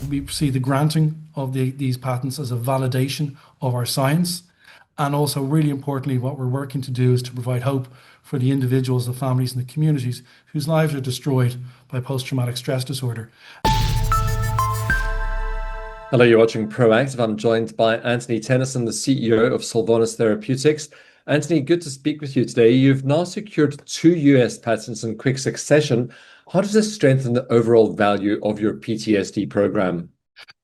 we see the granting of these patents as a validation of our science. And also, really importantly, what we're working to do is to provide hope for the individuals, the families, and the communities whose lives are destroyed by post-traumatic stress disorder. Hello, you're watching Proactive. I'm joined by Anthony Tennyson, the CEO of Solvonis Therapeutics. Anthony, good to speak with you today. You've now secured 2 US patents in quick succession. How does this strengthen the overall value of your PTSD program?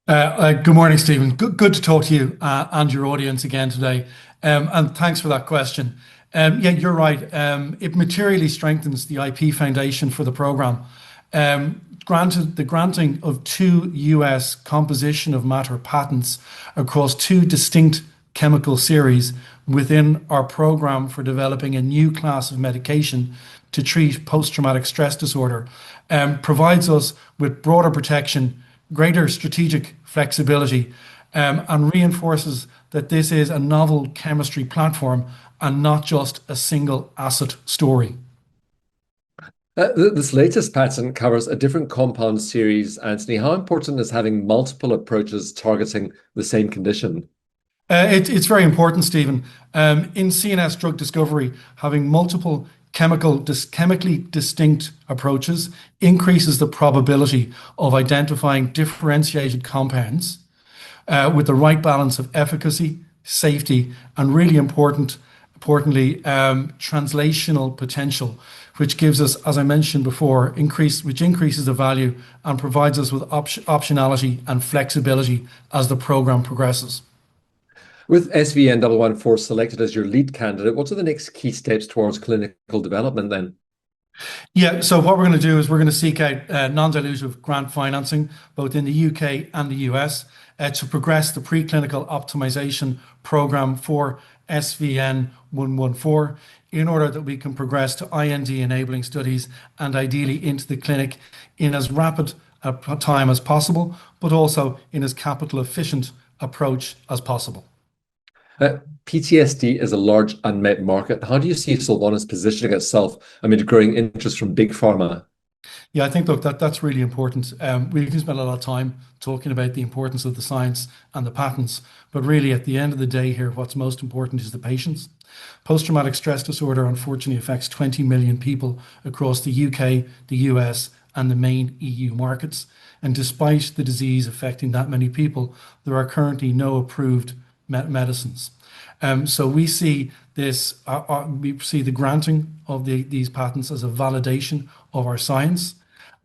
Good morning, Stephen. Good to talk to you and your audience again today. And thanks for that question. Yeah, you're right. It materially strengthens the IP foundation for the program. The granting of 2 US composition of matter patents across 2 distinct chemical series within our program for developing a new class of medication to treat post-traumatic stress disorder provides us with broader protection, greater strategic flexibility, and reinforces that this is a novel chemistry platform and not just a single asset story. This latest patent covers a different compound series, Anthony. How important is having multiple approaches targeting the same condition? It's very important, Stephen. In CNS drug discovery, having multiple chemically distinct approaches increases the probability of identifying differentiated compounds with the right balance of efficacy, safety, and really importantly, translational potential, which gives us, as I mentioned before, which increases the value and provides us with optionality and flexibility as the program progresses. With SVN114 selected as your lead candidate, what are the next key steps towards clinical development then? Yeah, so what we're going to do is we're going to seek out non-dilutive grant financing, both in the UK and the US, to progress the preclinical optimization program for SVN114 in order that we can progress to IND-enabling studies and ideally into the clinic in as rapid a time as possible, but also in as capital efficient approach as possible. PTSD is a large unmet market. How do you see Solvonis positioning itself amid growing interest from big pharma? Yeah, I think, look, that's really important. We can spend a lot of time talking about the importance of the science and the patents, but really at the end of the day here, what's most important is the patients. Post-traumatic stress disorder unfortunately affects 20 million people across the UK, the US, and the main EU markets. And despite the disease affecting that many people, there are currently no approved medicines. So we see this. We see the granting of these patents as a validation of our science,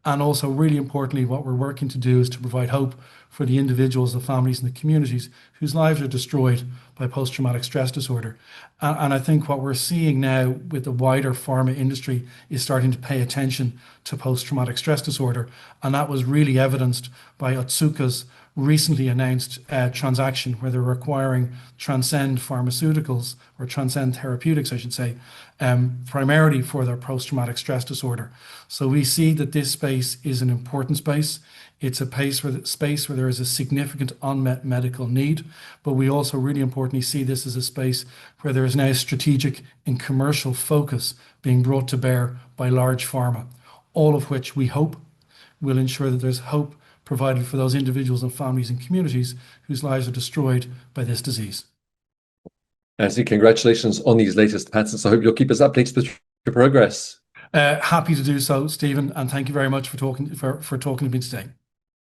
and also, really importantly, what we're working to do is to provide hope for the individuals, the families, and the communities whose lives are destroyed by post-traumatic stress disorder. And I think what we're seeing now with the wider pharma industry is starting to pay attention to post-traumatic stress disorder, and that was really evidenced by Otsuka's recently announced transaction where they're acquiring Transcend Pharmaceuticals, or Transcend Therapeutics, I should say, primarily for their post-traumatic stress disorder. So we see that this space is an important space. It's a space where there is a significant unmet medical need, but we also really importantly see this as a space where there is now strategic and commercial focus being brought to bear by large pharma, all of which we hope will ensure that there's hope provided for those individuals and families and communities whose lives are destroyed by this disease. Anthony, congratulations on these latest patents. I hope you'll keep us updated with your progress. Happy to do so, Stephen, and thank you very much for talking to me today.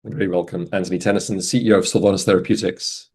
You're very welcome. Anthony Tennyson, the CEO of Solvonis Therapeutics.